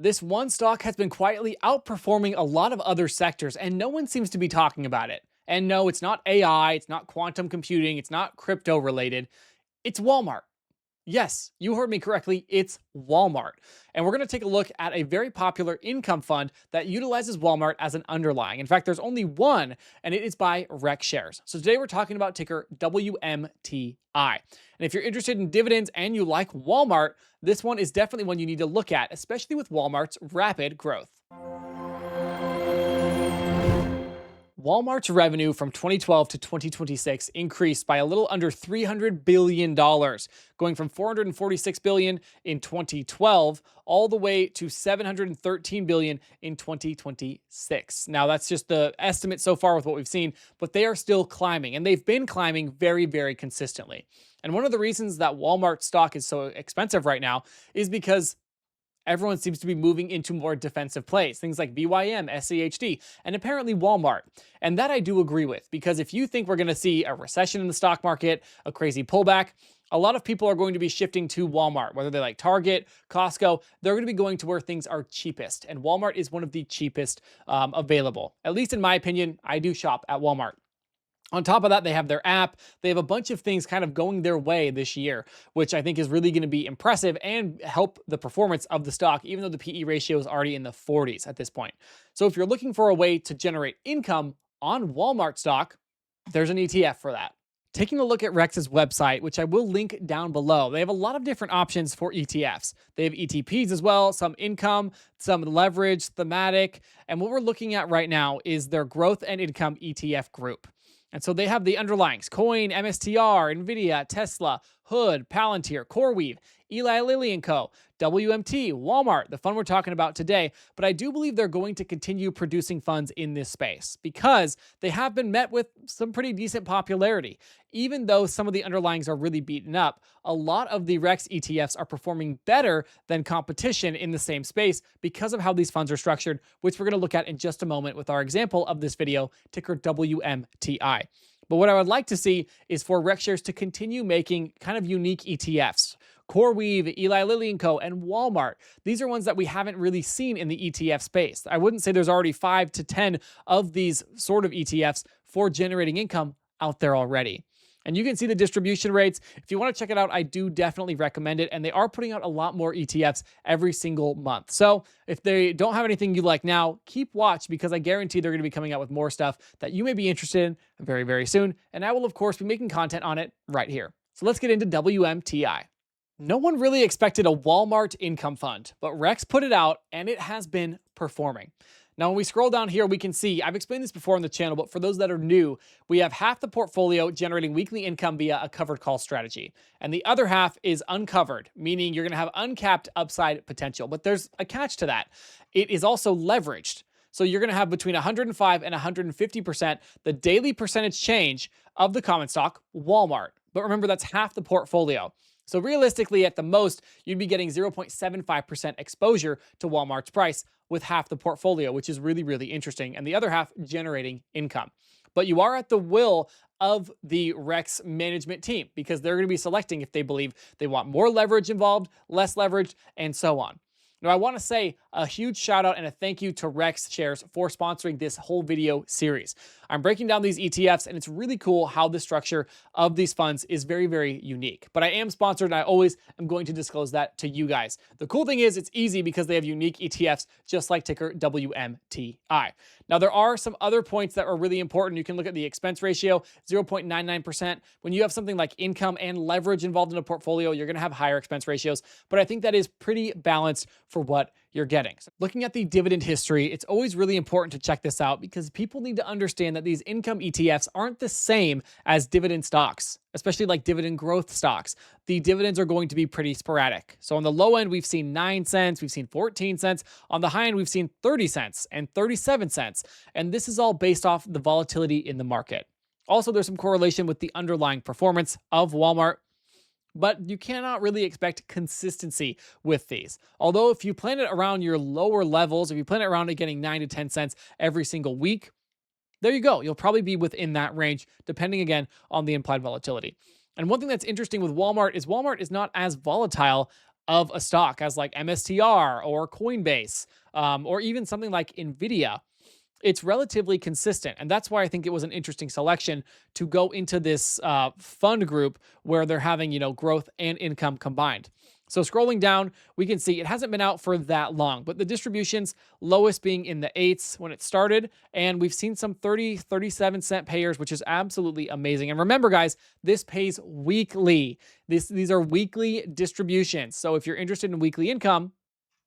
This one stock has been quietly outperforming a lot of other sectors, and no one seems to be talking about it. And no, it's not AI, it's not quantum computing, it's not crypto related. It's Walmart. Yes, you heard me correctly. It's Walmart. And we're going to take a look at a very popular income fund that utilizes Walmart as an underlying. In fact, there's only one, and it is by Rex Shares. So today we're talking about ticker WMTI. And if you're interested in dividends and you like Walmart, this one is definitely one you need to look at, especially with Walmart's rapid growth. Walmart's revenue from 2012 to 2026 increased by a little under $300 billion, going from $446 billion in 2012 all the way to $713 billion in 2026. Now, that's just the estimate so far with what we've seen, but they are still climbing, and they've been climbing very, very consistently. And one of the reasons that Walmart stock is so expensive right now is because everyone seems to be moving into more defensive plays, things like BYM, SCHD, and apparently Walmart. And that I do agree with, because if you think we're going to see a recession in the stock market, a crazy pullback, a lot of people are going to be shifting to Walmart, whether they like Target, Costco, they're going to be going to where things are cheapest. And Walmart is one of the cheapest available. At least in my opinion, I do shop at Walmart. On top of that, they have their app. They have a bunch of things kind of going their way this year, which I think is really going to be impressive and help the performance of the stock, even though the PE ratio is already in the 40s at this point. So if you're looking for a way to generate income on Walmart stock, there's an ETF for that. Taking a look at Rex's website, which I will link down below, they have a lot of different options for ETFs. They have ETPs as well, some income, some leverage, thematic. And what we're looking at right now is their growth and income ETF group. And so they have the underlyings: Coin, MSTR, NVIDIA, Tesla, Hood, Palantir, CoreWeave, Eli Lilly & Co., WMT, Walmart, the fund we're talking about today. But I do believe they're going to continue producing funds in this space because they have been met with some pretty decent popularity. Even though some of the underlyings are really beaten up, a lot of the Rex ETFs are performing better than competition in the same space because of how these funds are structured, which we're going to look at in just a moment with our example of this video, ticker WMTI. But what I would like to see is for Rex Shares to continue making kind of unique ETFs. CoreWeave, Eli Lilly & Co., and Walmart. These are ones that we haven't really seen in the ETF space. I wouldn't say there's already 5 to 10 of these sort of ETFs for generating income out there already. And you can see the distribution rates. If you want to check it out, I do definitely recommend it. And they are putting out a lot more ETFs every single month. So if they don't have anything you like now, keep watch, because I guarantee they're going to be coming out with more stuff that you may be interested in very, very soon. And I will, of course, be making content on it right here. So let's get into WMTI. No one really expected a Walmart income fund, but Rex put it out and it has been performing. Now, when we scroll down here, we can see, I've explained this before on the channel, but for those that are new, we have half the portfolio generating weekly income via a covered call strategy. And the other half is uncovered, meaning you're going to have uncapped upside potential. But there's a catch to that. It is also leveraged. So you're going to have between 105 and 150% the daily percentage change of the common stock, Walmart. But remember, that's half the portfolio. So realistically, at the most, you'd be getting 0.75% exposure to Walmart's price with half the portfolio, which is really, really interesting, and the other half generating income. But you are at the will of the Rex management team, because they're going to be selecting if they believe they want more leverage involved, less leverage, and so on. Now, I want to say a huge shout out and a thank you to Rex Shares for sponsoring this whole video series. I'm breaking down these ETFs, and it's really cool how the structure of these funds is very, very unique. But I am sponsored, and I always am going to disclose that to you guys. The cool thing is it's easy because they have unique ETFs, just like ticker WMTI. Now, there are some other points that are really important. You can look at the expense ratio, 0.99%. When you have something like income and leverage involved in a portfolio, you're going to have higher expense ratios. But I think that is pretty balanced for what you're getting. So looking at the dividend history, it's always really important to check this out, because people need to understand that these income ETFs aren't the same as dividend stocks, especially like dividend growth stocks. The dividends are going to be pretty sporadic. So on the low end, we've seen 9 cents, we've seen 14 cents. On the high end, we've seen 30 cents and 37 cents. And this is all based off the volatility in the market. Also, there's some correlation with the underlying performance of Walmart, but you cannot really expect consistency with these. Although if you plan it around your lower levels, if you plan it around getting 9 to 10 cents every single week, there you go. You'll probably be within that range, depending again on the implied volatility. And one thing that's interesting with Walmart is not as volatile of a stock as like MSTR or Coinbase, or even something like Nvidia, it's relatively consistent. And that's why I think it was an interesting selection to go into this fund group where they're having, growth and income combined. So scrolling down, we can see it hasn't been out for that long, but the distributions, lowest being in the eights when it started. And we've seen some 30, 37-cent payers, which is absolutely amazing. And remember, guys, this pays weekly. These are weekly distributions. So if you're interested in weekly income,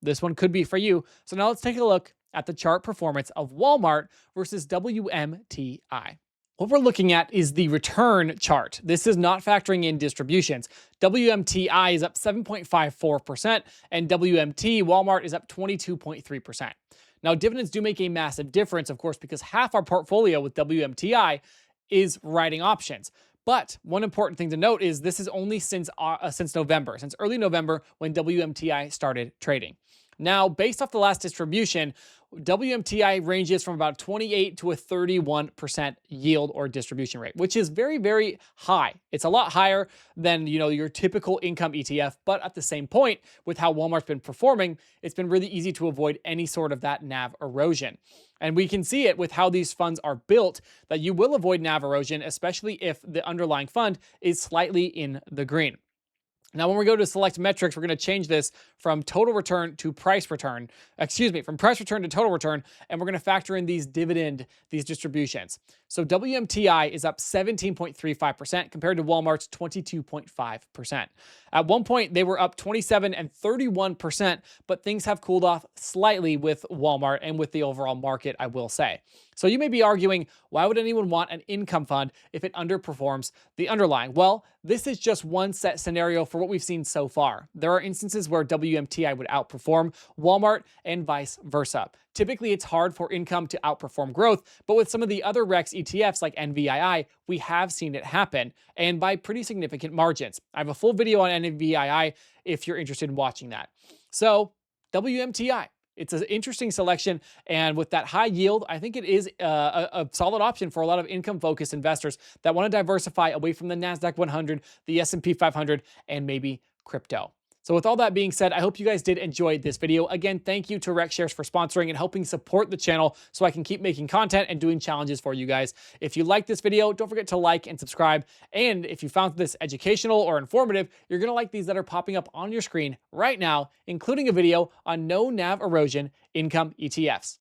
this one could be for you. So now let's take a look at the chart performance of Walmart versus WMTI. What we're looking at is the return chart. This is not factoring in distributions. WMTI is up 7.54%, and WMT, Walmart, is up 22.3%. Now, dividends do make a massive difference, of course, because half our portfolio with WMTI is writing options. But one important thing to note is this is only since November, since early November when WMTI started trading. Now, based off the last distribution, WMTI ranges from about 28 to a 31% yield or distribution rate, which is very, very high. It's a lot higher than, your typical income ETF, but at the same point, with how Walmart's been performing, it's been really easy to avoid any sort of that NAV erosion. And we can see it with how these funds are built that you will avoid NAV erosion, especially if the underlying fund is slightly in the green. Now, when we go to select metrics, we're going to change this from total return to price return. From price return to total return, and we're going to factor in these distributions. So WMTI is up 17.35% compared to Walmart's 22.5%. At one point, they were up 27 and 31%, but things have cooled off slightly with Walmart and with the overall market, I will say. So you may be arguing, why would anyone want an income fund if it underperforms the underlying? Well, this is just one set scenario for what we've seen so far. There are instances where WMTI would outperform Walmart and vice versa. Typically, it's hard for income to outperform growth, but with some of the other REX ETFs like NVII, we have seen it happen, and by pretty significant margins. I have a full video on NVII if you're interested in watching that. So, WMTI. It's an interesting selection, and with that high yield, I think it is a solid option for a lot of income-focused investors that want to diversify away from the NASDAQ 100, the S&P 500, and maybe crypto. So with all that being said, I hope you guys did enjoy this video. Again, thank you to REX Shares for sponsoring and helping support the channel so I can keep making content and doing challenges for you guys. If you like this video, don't forget to like and subscribe. And if you found this educational or informative, you're going to like these that are popping up on your screen right now, including a video on no NAV erosion income ETFs.